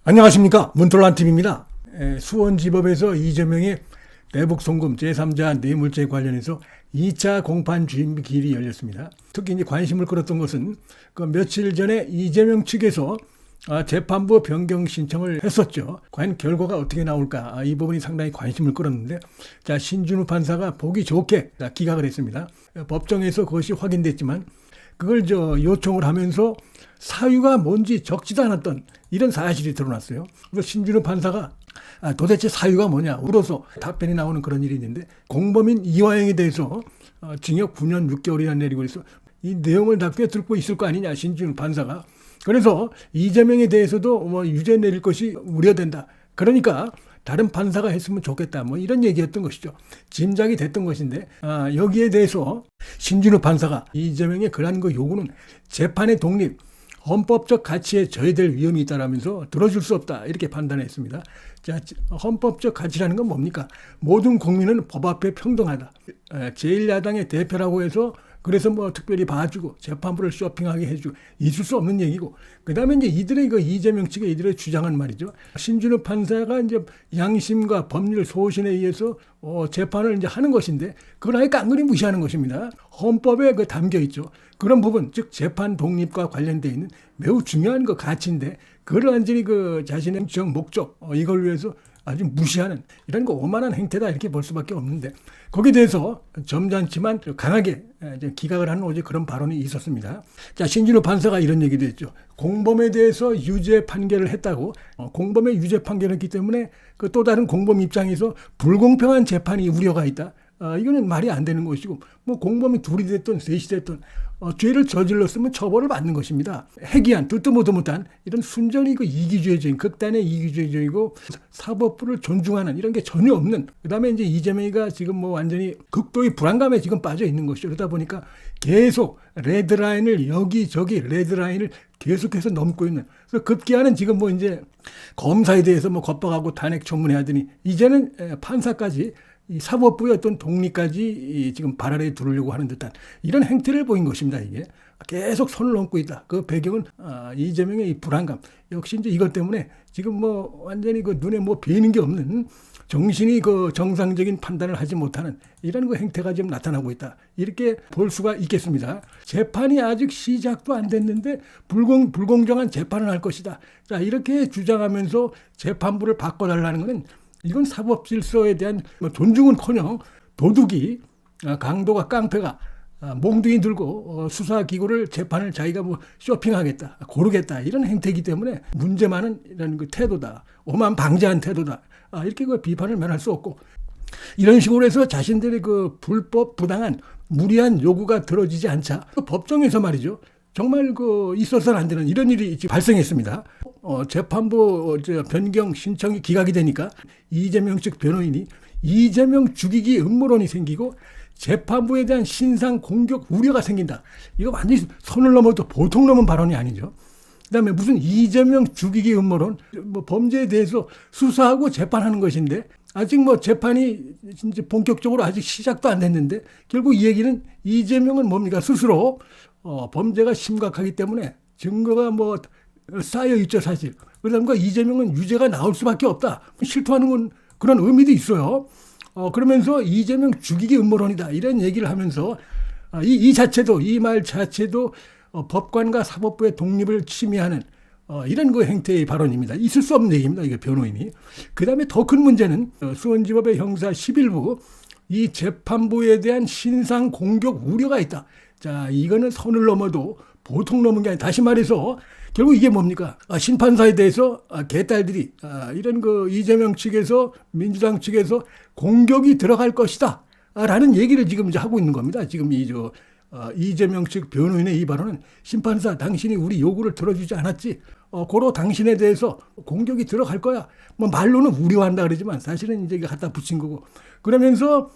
안녕하십니까, 문톨란TV입니다. 수원지법에서 이재명의 대북송금 제3자 뇌물죄 관련해서 2차 공판 주임비 기일이 열렸습니다. 특히 이제 관심을 끌었던 것은 그 며칠 전에 이재명 측에서 재판부 변경 신청을 했었죠. 과연 결과가 어떻게 나올까, 이 부분이 상당히 관심을 끌었는데, 신준우 판사가 보기 좋게 기각을 했습니다. 법정에서 그것이 확인됐지만 그걸 요청을 하면서 사유가 뭔지 적지도 않았던 이런 사실이 드러났어요. 그래서 신준우 판사가 도대체 사유가 뭐냐 물어서 답변이 나오는 그런 일이 있는데, 공범인 이화영에 대해서 징역 9년 6개월이나 내리고 있어 이 내용을 다 꿰뚫고 있을 거 아니냐, 신준우 판사가. 그래서 이재명에 대해서도 유죄 내릴 것이 우려된다. 그러니까 다른 판사가 했으면 좋겠다, 이런 얘기였던 것이죠. 짐작이 됐던 것인데, 여기에 대해서 신준우 판사가 이재명의 그러한 그 요구는 재판의 독립, 헌법적 가치에 저해될 위험이 있다라면서 들어줄 수 없다, 이렇게 판단했습니다. 헌법적 가치라는 건 뭡니까? 모든 국민은 법 앞에 평등하다. 제1야당의 대표라고 해서 그래서 특별히 봐주고 재판부를 쇼핑하게 해주고 있을 수 없는 얘기고, 그 다음에 이제 이들의 이재명 측의 이들의 주장은 말이죠. 신준우 판사가 이제 양심과 법률 소신에 의해서 재판을 이제 하는 것인데, 그걸 아예 깡그리 무시하는 것입니다. 헌법에 담겨 있죠. 그런 부분, 즉 재판 독립과 관련되어 있는 매우 중요한 가치인데, 그걸 완전히 자신의 정치적 목적, 이걸 위해서 아주 무시하는 이런 오만한 행태다, 이렇게 볼 수밖에 없는데, 거기에 대해서 점잖지만 강하게 기각을 하는 어제 그런 발언이 있었습니다. 신준우 판사가 이런 얘기도 했죠. 공범에 대해서 유죄 판결을 했다고, 공범의 유죄 판결을 했기 때문에 또 다른 공범 입장에서 불공평한 재판이 우려가 있다. 이거는 말이 안 되는 것이고, 공범이 둘이 됐든 셋이 됐든 죄를 저질렀으면 처벌을 받는 것입니다. 해기한 듣도 보도 못한 이런 순전히 이기주의적인, 극단의 이기주의적이고 사법부를 존중하는 이런 게 전혀 없는, 그다음에 이제 이재명이가 지금 완전히 극도의 불안감에 지금 빠져 있는 것이죠. 그러다 보니까 계속 레드라인을 여기저기 레드라인을 계속해서 넘고 있는, 그래서 급기야는 지금 이제 검사에 대해서 겁박하고 탄핵 청문회 하더니 이제는 판사까지, 이 사법부의 어떤 독립까지 지금 발 아래에 두르려고 하는 듯한 이런 행태를 보인 것입니다. 이게 계속 손을 얹고 있다. 그 배경은 이재명의 이 불안감. 역시 이제 이것 때문에 지금 완전히 눈에 베이는 게 없는, 정신이 정상적인 판단을 하지 못하는 이런 행태가 지금 나타나고 있다, 이렇게 볼 수가 있겠습니다. 재판이 아직 시작도 안 됐는데 불공정한 재판을 할 것이다. 이렇게 주장하면서 재판부를 바꿔달라는 것은, 이건 사법 질서에 대한 존중은커녕 도둑이, 강도가, 깡패가 몽둥이 들고 수사기구를, 재판을 자기가 쇼핑하겠다, 고르겠다, 이런 행태이기 때문에 문제 많은 이런 태도다, 오만 방지한 태도다, 이렇게 비판을 면할 수 없고, 이런 식으로 해서 자신들의 불법 부당한 무리한 요구가 들어지지 않자 법정에서 말이죠, 정말 있어서는 안 되는 이런 일이 발생했습니다. 재판부 변경 신청이 기각이 되니까 이재명 측 변호인이 이재명 죽이기 음모론이 생기고 재판부에 대한 신상 공격 우려가 생긴다. 이거 완전히 선을 넘어도 보통 넘은 발언이 아니죠. 그다음에 무슨 이재명 죽이기 음모론, 범죄에 대해서 수사하고 재판하는 것인데, 아직 재판이 진짜 본격적으로 아직 시작도 안 됐는데, 결국 이 얘기는 이재명은 뭡니까? 스스로 범죄가 심각하기 때문에 증거가 쌓여 있죠, 사실. 그러니까 이재명은 유죄가 나올 수밖에 없다, 실토하는 건 그런 의미도 있어요. 그러면서 이재명 죽이기 음모론이다, 이런 얘기를 하면서 이 자체도, 이 말 자체도 법관과 사법부의 독립을 침해하는 이런 행태의 발언입니다. 있을 수 없는 얘기입니다, 이게 변호인이. 그 다음에 더 큰 문제는 수원지법의 형사 11부, 이 재판부에 대한 신상 공격 우려가 있다. 이거는 선을 넘어도 보통 넘은 게 아니라, 다시 말해서 결국 이게 뭡니까? 심판사에 대해서 개딸들이 이런 이재명 측에서, 민주당 측에서 공격이 들어갈 것이다 라는 얘기를 지금 이제 하고 있는 겁니다. 지금 이재명 측 변호인의 이 발언은, 심판사 당신이 우리 요구를 들어주지 않았지, 고로 당신에 대해서 공격이 들어갈 거야, 말로는 우려한다 그러지만 사실은 이제 갖다 붙인 거고, 그러면서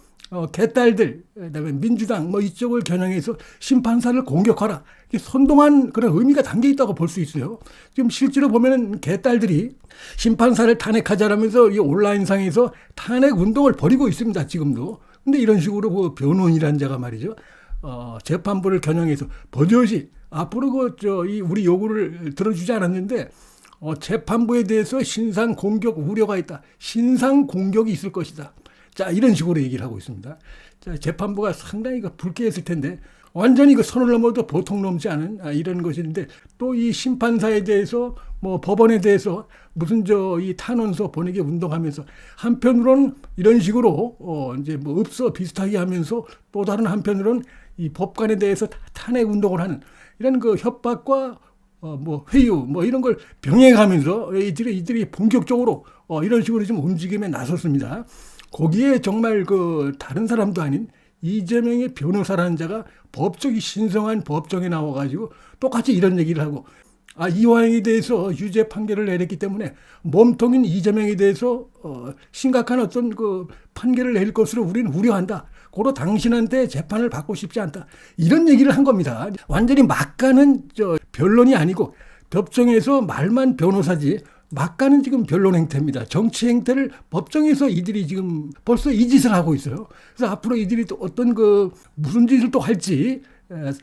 개딸들, 그다음에 민주당 이쪽을 겨냥해서 심판사를 공격하라, 선동한 그런 의미가 담겨 있다고 볼 수 있어요. 지금 실제로 보면은 개딸들이 심판사를 탄핵하자라면서 이 온라인상에서 탄핵 운동을 벌이고 있습니다, 지금도. 근데 이런 식으로 변호인이라는 자가 말이죠, 재판부를 겨냥해서 버젓이 앞으로 우리 요구를 들어주지 않았는데 재판부에 대해서 신상 공격 우려가 있다. 신상 공격이 있을 것이다. 자, 이런 식으로 얘기를 하고 있습니다. 자, 재판부가 상당히 불쾌했을 텐데 완전히 선을 넘어도 보통 넘지 않은 이런 것인데, 또 이 심판사에 대해서 법원에 대해서 무슨 이 탄원서 보내기 운동하면서 한편으로는 이런 식으로 이제 읍서 비슷하게 하면서, 또 다른 한편으로는 이 법관에 대해서 탄핵 운동을 하는 이런 협박과 회유 이런 걸 병행하면서 이들이 본격적으로 이런 식으로 좀 움직임에 나섰습니다. 거기에 정말 다른 사람도 아닌 이재명의 변호사라는 자가 법적이 신성한 법정에 나와가지고 똑같이 이런 얘기를 하고, 이화영에 대해서 유죄 판결을 내렸기 때문에 몸통인 이재명에 대해서 심각한 어떤 판결을 내릴 것으로 우리는 우려한다. 고로 당신한테 재판을 받고 싶지 않다. 이런 얘기를 한 겁니다. 완전히 막가는 변론이 아니고 법정에서 말만 변호사지 막가는 지금 변론 행태입니다. 정치 행태를 법정에서 이들이 지금 벌써 이 짓을 하고 있어요. 그래서 앞으로 이들이 또 어떤 무슨 짓을 또 할지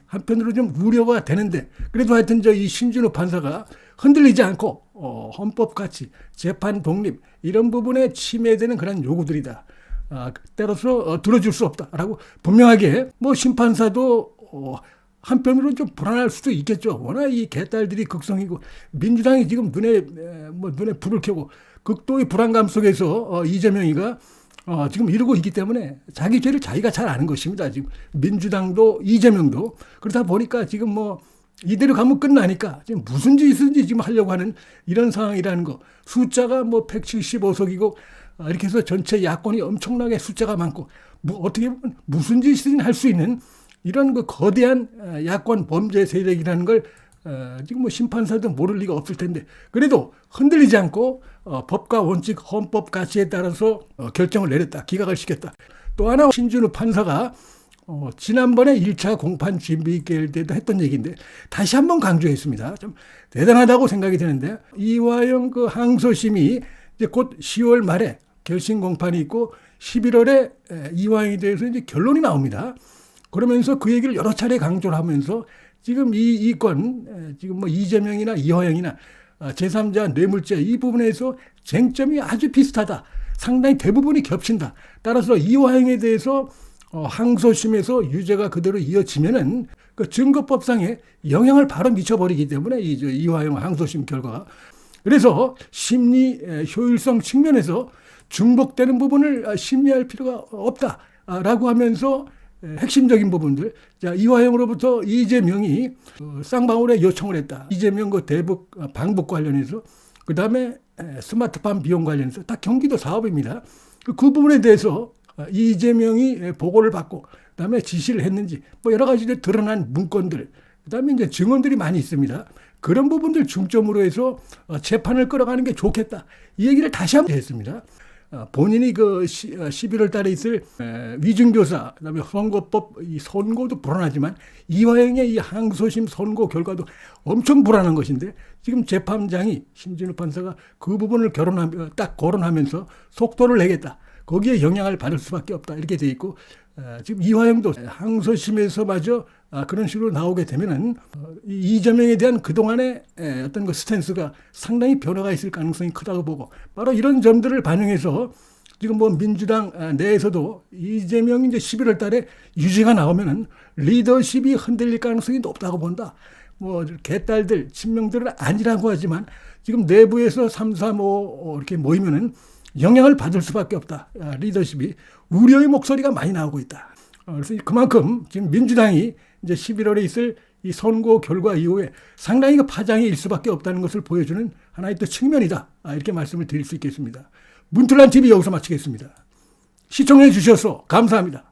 한편으로 좀 우려가 되는데, 그래도 하여튼 이 신준호 판사가 흔들리지 않고 헌법 가치, 재판 독립 이런 부분에 침해되는 그런 요구들이다. 때로서 들어줄 수 없다라고 분명하게, 심판사도 한편으로는 좀 불안할 수도 있겠죠. 워낙 이 개딸들이 극성이고 민주당이 지금 눈에 불을 켜고 극도의 불안감 속에서 이재명이가 지금 이러고 있기 때문에 자기 죄를 자기가 잘 아는 것입니다. 지금 민주당도 이재명도. 그러다 보니까 지금 이대로 가면 끝나니까 지금 무슨 짓인지 지금 하려고 하는 이런 상황이라는 거. 숫자가 175석이고 이렇게 해서 전체 야권이 엄청나게 숫자가 많고 어떻게 보면 무슨 짓이든 할 수 있는 이런 거대한 야권 범죄 세력이라는 걸 지금 심판사도 모를 리가 없을 텐데, 그래도 흔들리지 않고 법과 원칙, 헌법 가치에 따라서 결정을 내렸다. 기각을 시켰다. 또 하나 신준우 판사가 지난번에 1차 공판 준비 기일 때도 했던 얘기인데 다시 한번 강조했습니다. 좀 대단하다고 생각이 드는데, 이화영 항소심이 이제 곧 10월 말에 결심 공판이 있고 11월에 이화영에 대해서 이제 결론이 나옵니다. 그러면서 그 얘기를 여러 차례 강조를 하면서 지금 이 건 지금 이재명이나 이화영이나 제3자 뇌물죄 이 부분에서 쟁점이 아주 비슷하다. 상당히 대부분이 겹친다. 따라서 이화영에 대해서 항소심에서 유죄가 그대로 이어지면은 증거법상에 영향을 바로 미쳐버리기 때문에 이화영 항소심 결과가. 그래서 심리 효율성 측면에서 중복되는 부분을 심리할 필요가 없다라고 하면서 핵심적인 부분들. 자, 이화영으로부터 이재명이 쌍방울에 요청을 했다. 이재명 대북 방북 관련해서, 그 다음에 스마트팜 비용 관련해서 다 경기도 사업입니다. 그 부분에 대해서 이재명이 보고를 받고 그 다음에 지시를 했는지 여러 가지 드러난 문건들, 그 다음에 이제 증언들이 많이 있습니다. 그런 부분들 중점으로 해서 재판을 끌어가는 게 좋겠다. 이 얘기를 다시 한번 했습니다. 본인이 11월 달에 있을 위증교사, 그다음에 선거법, 이 선고도 불안하지만 이화영의 이 항소심 선고 결과도 엄청 불안한 것인데, 지금 재판장이 신준호 판사가 그 부분을 딱 거론하면서 속도를 내겠다. 거기에 영향을 받을 수밖에 없다. 이렇게 돼 있고, 지금 이화영도 항소심에서마저 그런 식으로 나오게 되면은 이재명에 대한 그동안의 어떤 스탠스가 상당히 변화가 있을 가능성이 크다고 보고, 바로 이런 점들을 반영해서 지금 민주당 내에서도 이재명이 이제 11월 달에 유죄가 나오면은 리더십이 흔들릴 가능성이 높다고 본다. 개딸들, 친명들은 아니라고 하지만 지금 내부에서 3, 4, 5 이렇게 모이면은 영향을 받을 수밖에 없다. 리더십이. 우려의 목소리가 많이 나오고 있다. 그래서 그만큼 지금 민주당이 이제 11월에 있을 이 선거 결과 이후에 상당히 파장이 일 수밖에 없다는 것을 보여주는 하나의 또 측면이다. 이렇게 말씀을 드릴 수 있겠습니다. 문틀란 TV 여기서 마치겠습니다. 시청해 주셔서 감사합니다.